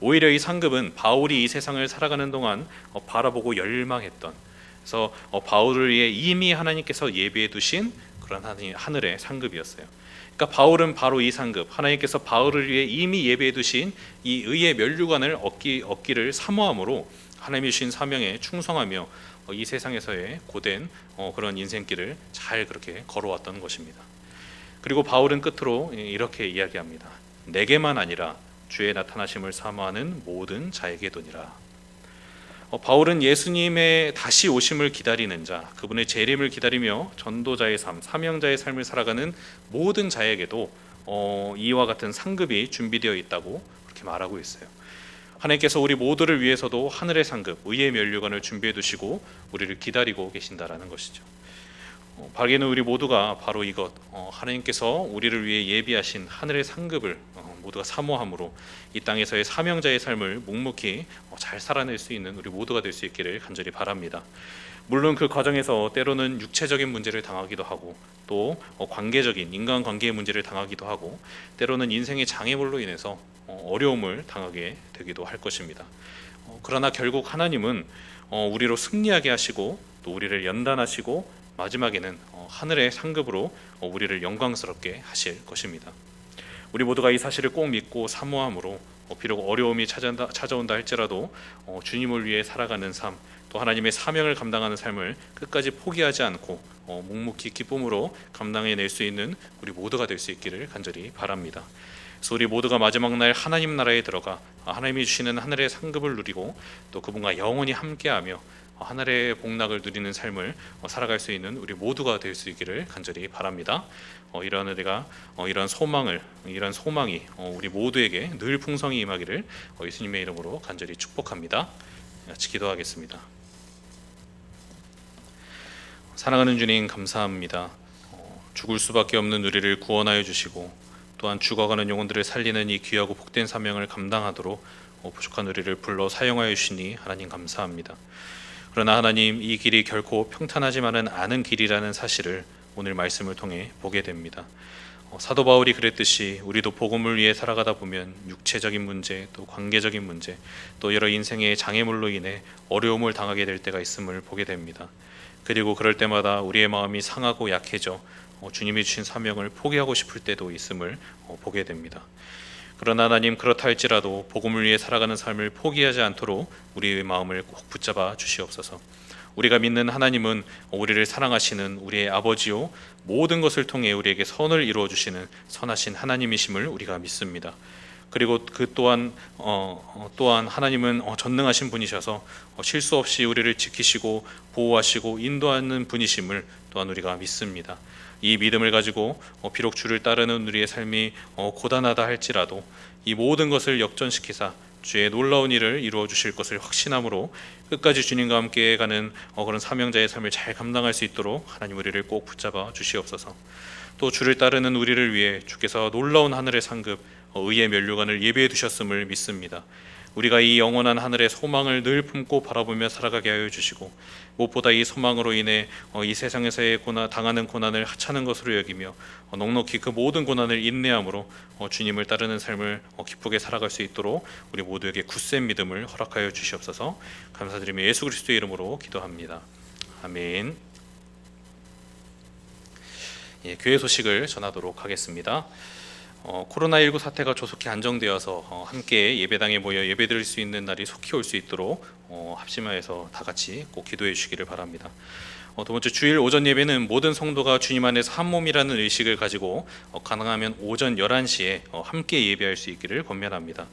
오히려 이 상급은 바울이 이 세상을 살아가는 동안 바라보고 열망했던, 그래서 바울을 위해 이미 하나님께서 예비해 두신 그런 하늘의 상급이었어요. 그러니까 바울은 바로 이 상급, 하나님께서 바울을 위해 이미 예비해 두신 이 의의 면류관을 얻기를 사모함으로 하나님이 주신 사명에 충성하며 이 세상에서의 고된 그런 인생길을 잘 그렇게 걸어왔던 것입니다. 그리고 바울은 끝으로 이렇게 이야기합니다. 내게만 아니라 주의 나타나심을 사모하는 모든 자에게도니라. 바울은 예수님의 다시 오심을 기다리는 자, 그분의 재림을 기다리며 전도자의 삶, 사명자의 삶을 살아가는 모든 자에게도 이와 같은 상급이 준비되어 있다고 그렇게 말하고 있어요. 하나님께서 우리 모두를 위해서도 하늘의 상급, 의의 면류관을 준비해 두시고 우리를 기다리고 계신다라는 것이죠. 바라기는 우리 모두가 바로 이것, 하나님께서 우리를 위해 예비하신 하늘의 상급을 모두가 사모함으로 이 땅에서의 사명자의 삶을 묵묵히 잘 살아낼 수 있는 우리 모두가 될 수 있기를 간절히 바랍니다. 물론 그 과정에서 때로는 육체적인 문제를 당하기도 하고, 또 관계적인 인간관계의 문제를 당하기도 하고, 때로는 인생의 장애물로 인해서 어려움을 당하게 되기도 할 것입니다. 그러나 결국 하나님은 우리로 승리하게 하시고 또 우리를 연단하시고 마지막에는 하늘의 상급으로 우리를 영광스럽게 하실 것입니다. 우리 모두가 이 사실을 꼭 믿고 사모함으로 비록 어려움이 찾아온다 할지라도 주님을 위해 살아가는 삶, 또 하나님의 사명을 감당하는 삶을 끝까지 포기하지 않고 묵묵히 기쁨으로 감당해낼 수 있는 우리 모두가 될 수 있기를 간절히 바랍니다. 그래서 우리 모두가 마지막 날 하나님 나라에 들어가 하나님이 주시는 하늘의 상급을 누리고 또 그분과 영원히 함께하며 하늘의 복락을 누리는 삶을 살아갈 수 있는 우리 모두가 될 수 있기를 간절히 바랍니다. 이러한 우리가 이러한 소망이 우리 모두에게 늘 풍성히 임하기를 예수님의 이름으로 간절히 축복합니다. 같이 기도하겠습니다. 사랑하는 주님, 감사합니다. 죽을 수밖에 없는 우리를 구원하여 주시고 또한 죽어가는 영혼들을 살리는 이 귀하고 복된 사명을 감당하도록 부족한 우리를 불러 사용하여 주시니 하나님 감사합니다. 그러나 하나님, 이 길이 결코 평탄하지만은 않은 길이라는 사실을 오늘 말씀을 통해 보게 됩니다. 사도 바울이 그랬듯이 우리도 복음을 위해 살아가다 보면 육체적인 문제, 또 관계적인 문제, 또 여러 인생의 장애물로 인해 어려움을 당하게 될 때가 있음을 보게 됩니다. 그리고 그럴 때마다 우리의 마음이 상하고 약해져 주님이 주신 사명을 포기하고 싶을 때도 있음을 보게 됩니다. 그러나 하나님, 그렇다 할지라도 복음을 위해 살아가는 삶을 포기하지 않도록 우리의 마음을 꼭 붙잡아 주시옵소서. 우리가 믿는 하나님은 우리를 사랑하시는 우리의 아버지요, 모든 것을 통해 우리에게 선을 이루어 주시는 선하신 하나님이심을 우리가 믿습니다. 그리고 그 또한 하나님은 전능하신 분이셔서 실수 없이 우리를 지키시고 보호하시고 인도하는 분이심을 또한 우리가 믿습니다. 이 믿음을 가지고 비록 주를 따르는 우리의 삶이 고단하다 할지라도 이 모든 것을 역전시키사 주의 놀라운 일을 이루어 주실 것을 확신함으로 끝까지 주님과 함께 가는 그런 사명자의 삶을 잘 감당할 수 있도록 하나님 우리를 꼭 붙잡아 주시옵소서. 또 주를 따르는 우리를 위해 주께서 놀라운 하늘의 상급 의의 면류관을 예비해 두셨음을 믿습니다. 우리가 이 영원한 하늘의 소망을 늘 품고 바라보며 살아가게 하여 주시고, 무엇보다 이 소망으로 인해 이 세상에서의 당하는 고난을 하찮은 것으로 여기며 넉넉히 그 모든 고난을 인내함으로 주님을 따르는 삶을 기쁘게 살아갈 수 있도록 우리 모두에게 굳센 믿음을 허락하여 주시옵소서. 감사드리며 예수 그리스도의 이름으로 기도합니다. 아멘. 교회 소식을 전하도록 하겠습니다. 코로나19 사태가 조속히 안정되어서 함께 예배당에 모여 예배드릴 수 있는 날이 속히 올 수 있도록 합심하여서 다 같이 꼭 기도해 주시기를 바랍니다. 두 번째, 주일 오전 예배는 모든 성도가 주님 안에서 한 몸이라는 의식을 가지고 가능하면 오전 11시에 함께 예배할 수 있기를 권면합니다.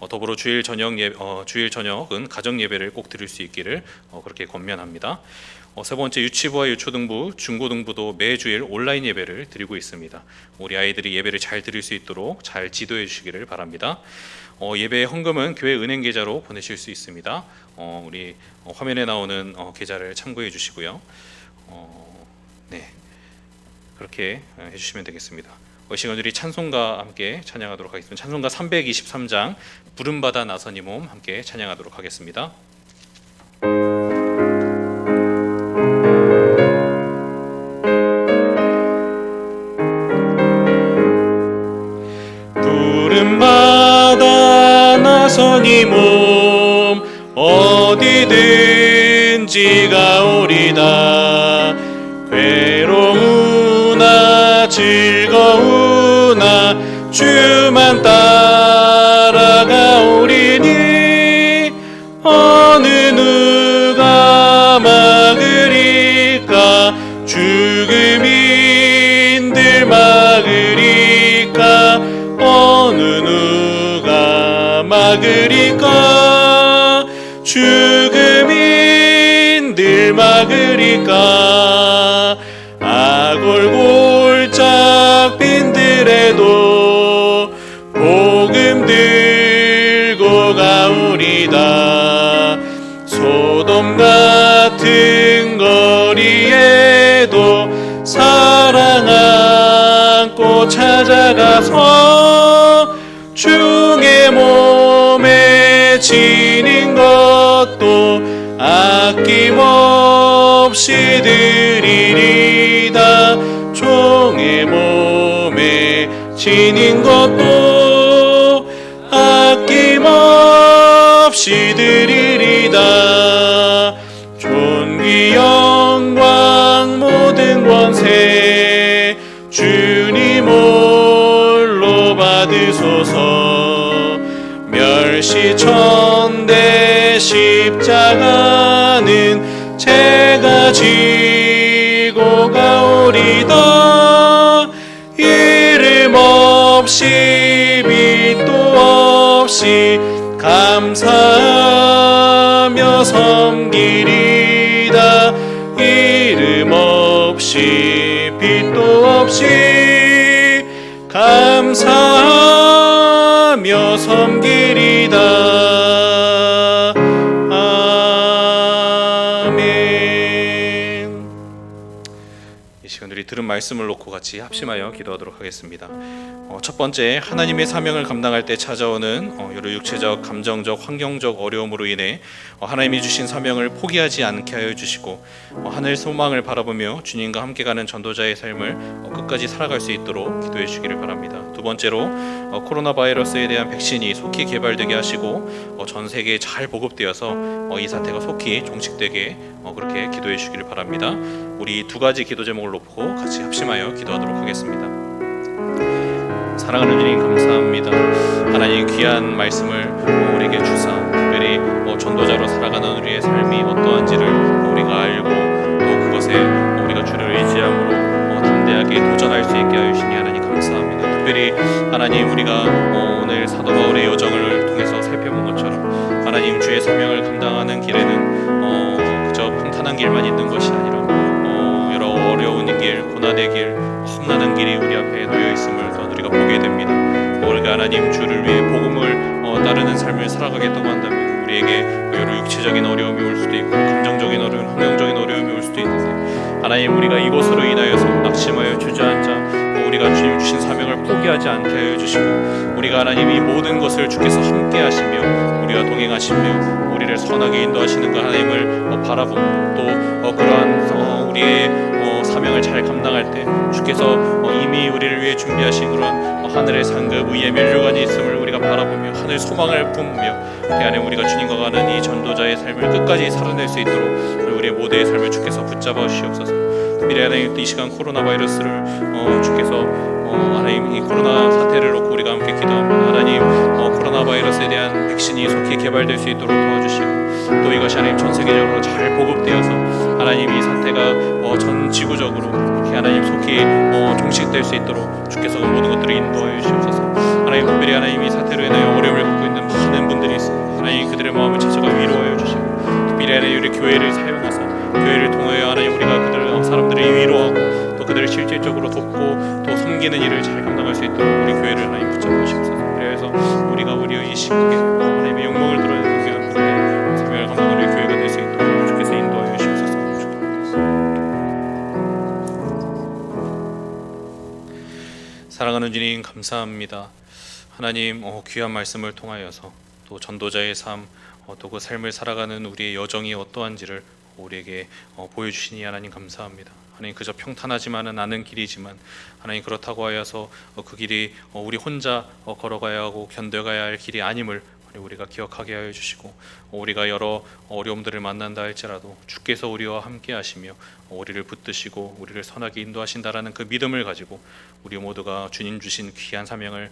더불어 주일 저녁은 가정 예배를 꼭 드릴 수 있기를 그렇게 권면합니다. 세 번째, 유치부와 유초등부, 중고등부도 매주일 온라인 예배를 드리고 있습니다. 우리 아이들이 예배를 잘 드릴 수 있도록 잘 지도해 주시기를 바랍니다. 예배 헌금은 교회 은행 계좌로 보내실 수 있습니다. 우리 화면에 나오는 계좌를 참고해 주시고요. 네, 그렇게 해주시면 되겠습니다. 이 시간 우리 찬송가 함께 찬양하도록 하겠습니다. 찬송가 323장 부름받아 나선 이 몸 함께 찬양하도록 하겠습니다. 부름받아 나선 이 몸 어디든지 가오리다. 괴로우나 즐거우나 주만 따라가오리니 어느 누가 막으리까. 죽음인들 막으리까. 어느 누가 막으리까. 죽음인들 막으리까. 아골골짝 빈들에도 복음 들고 가오리다. 소돔 같은 거리에도 사랑 안고 찾아가서 주의 몸에 지닌 것도 아낌없이 드리리다. 종의 몸에 지닌 것도 아낌없이 드리리다. 존귀 영광 모든 권세 주님 홀로 받으소서. 멸시천대 십자가는 제가 지고 가오리다. 이름 없이 빛도 없이 감사하며 섬기리. 없이 감사하며 섬기리다. 아멘. 이 시간 우리 들은 말씀을 놓고 같이 합심하여 기도하도록 하겠습니다. 첫 번째, 하나님의 사명을 감당할 때 찾아오는 여러 육체적, 감정적, 환경적 어려움으로 인해 하나님이 주신 사명을 포기하지 않게 하여 주시고 하늘 소망을 바라보며 주님과 함께 가는 전도자의 삶을 끝까지 살아갈 수 있도록 기도해 주기를 바랍니다. 두 번째로, 코로나 바이러스에 대한 백신이 속히 개발되게 하시고 전 세계에 잘 보급되어서 이 사태가 속히 종식되게 그렇게 기도해 주기를 바랍니다. 우리 두 가지 기도 제목을 놓고 같이 합심하여 기도하도록 하겠습니다. 사랑하는 주님, 감사합니다. 하나님, 귀한 말씀을 우리에게 주사 특별히 전도자로 살아가는 우리의 삶이 어떠한지를 우리가 알고 또 그것에 우리가 주를 의지함으로 담대하게 도전할 수 있게 하여 주시니 하나님 감사합니다. 특별히 하나님, 우리가 오늘 사도 바울의 여정을 통해서 살펴본 것처럼 하나님, 주의 사명을 감당하는 길에는 그저 평탄한 길만 있는 것이 아니라 여러 어려운 길, 고난의 길, 험난한 길이 우리 앞에 놓여 있음을 우리가 보게 됩니다. 우리가 하나님 주를 위해 복음을 따르는 삶을 살아가겠다고 한다면 우리에게 여러 육체적인 어려움이 올 수도 있고 감정적인 어려움, 환경적인 어려움이 올 수도 있는데 하나님, 우리가 이것으로 인하여서 낙심하여 주저앉아 우리가 주님 주신 사명을 포기하지 않게 하여 주시고 우리가 하나님 이 모든 것을 주께서 함께 하시며 우리와 동행하시며 우리를 선하게 인도하시는 그 하나님을 바라보고 또 그러한 우리의 사명을 잘 감당할 때 주께서 이미 우리를 위해 준비하신 그런 하늘의 상급 의의 면류관이 있음을 우리가 바라보며 하늘 소망을 품으며 그 안에 우리가 주님과 가는 이 전도자의 삶을 끝까지 살아낼 수 있도록 우리의 모두의 삶을 주께서 붙잡아 주시옵소서. 특별히 하나님, 이 시간 코로나 바이러스를 주께서 하나님 이 코로나 사태를 놓고 우리가 함께 기도합니다. 하나님, 코로나 바이러스에 대한 백신이 속히 개발될 수 있도록 도와주시고 또 이것이 하나님 전 세계적으로 잘 보급되어서 하나님 이 사태가 전 지구적으로 이렇게 하나님 속히 종식될 수 있도록 주께서 그 모든 것들을 인도하여 주시옵소서. 하나님, 특별히 하나님 이 사태로 인하여 어려움을 겪고 있는 많은 분들이 있습니다. 하나님, 그들의 마음을 찾아가 위로하여 주시고 특별히 하나님 우리 교회를 사용하사 교회를 통하여 하나님 우리가 사람들을 위로하고 또 그들을 실질적으로 돕고 또 섬기는 일을 잘 감당할 수 있도록 우리 교회를 하나님 붙잡아 주시옵소서. 그래서 우리가 우리의 이 시국에 하나님의 영광을 드러내는 귀한 분들의 사명을 감당하는 우리 교회가 될 수 있도록 주께서 인도하여 주시옵소서. 사랑하는 주님, 감사합니다. 하나님, 귀한 말씀을 통하여서 또 전도자의 삶, 또 그 삶을 살아가는 우리의 여정이 어떠한지를 우리에게 보여주시니 하나님 감사합니다. 하나님, 그저 평탄하지만은 않은 길이지만 하나님, 그렇다고 하여서 그 길이 우리 혼자 걸어가야 하고 견뎌가야 할 길이 아님을 우리가 기억하게 하여 주시고 우리가 여러 어려움들을 만난다 할지라도 주께서 우리와 함께 하시며 우리를 붙드시고 우리를 선하게 인도하신다라는 그 믿음을 가지고 우리 모두가 주님 주신 귀한 사명을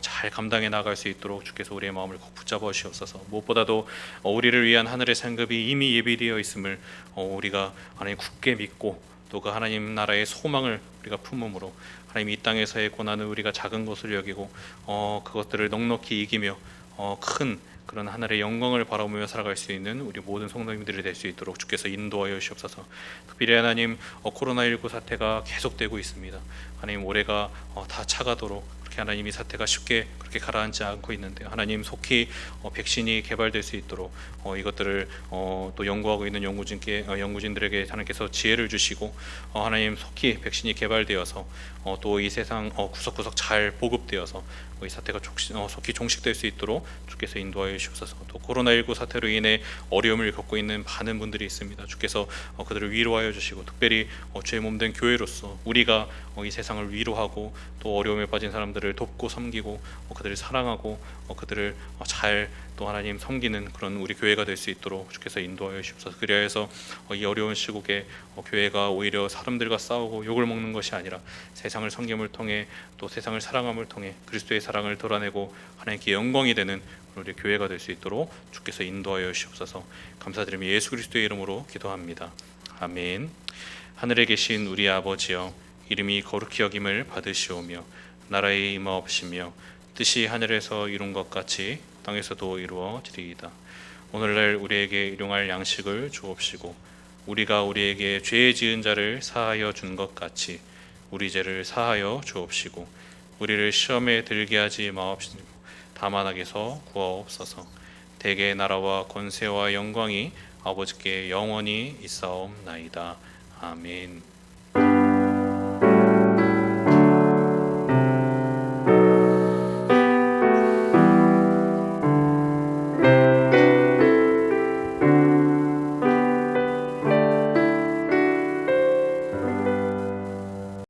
잘 감당해 나갈 수 있도록 주께서 우리의 마음을 꼭 붙잡아 주시옵소서. 무엇보다도 우리를 위한 하늘의 상급이 이미 예비되어 있음을 우리가 하나님 굳게 믿고 또 그 하나님 나라의 소망을 우리가 품음으로 하나님 이 땅에서의 고난을 우리가 작은 것을 여기고 그것들을 넉넉히 이기며 큰 그런 하늘의 영광을 바라보며 살아갈 수 있는 우리 모든 성도님들이 될 수 있도록 주께서 인도하여 주옵소서. 특별히 하나님, 코로나19 사태가 계속되고 있습니다. 하나님, 올해가 다 차가도록 그렇게 하나님 이 사태가 쉽게 그렇게 가라앉지 않고 있는데 하나님, 속히 백신이 개발될 수 있도록 이것들을 또 연구하고 있는 연구진들에게 하나님께서 지혜를 주시고 하나님, 속히 백신이 개발되어서 또 이 세상 구석구석 잘 보급되어서 이 사태가 속히 종식될 수 있도록 주께서 인도하여 주옵소서. 또 코로나19 사태로 인해 어려움을 겪고 있는 많은 분들이 있습니다. 주께서 그들을 위로하여 주시고 특별히 주의 몸된 교회로서 우리가 이 세상을 위로하고 또 어려움에 빠진 사람들을 돕고 섬기고 그들을 사랑하고 그들을 잘 또 하나님 섬기는 그런 우리 교회가 될 수 있도록 주께서 인도하여 주옵소서. 그리하여서 이 어려운 시국에 교회가 오히려 사람들과 싸우고 욕을 먹는 것이 아니라 세상을 섬김을 통해 또 세상을 사랑함을 통해 그리스도의 사랑을 드러내고 하나님께 영광이 되는 우리 교회가 될 수 있도록 주께서 인도하여 주옵소서. 감사드리며 예수 그리스도의 이름으로 기도합니다. 아멘. 하늘에 계신 우리 아버지여, 이름이 거룩히 여김을 받으시오며 나라의 임하옵시며 뜻이 하늘에서 이룬 것 같이 땅에서도 이루어지리이다. 오늘날 우리에게 일용할 양식을 주옵시고 우리가 우리에게 죄 지은 자를 사하여 준 것 같이 우리 죄를 사하여 주옵시고 우리를 시험에 들게 하지 마옵시고 다만 악에서 구하옵소서. 대개의 나라와 권세와 영광이 아버지께 영원히 있사옵나이다. 아멘.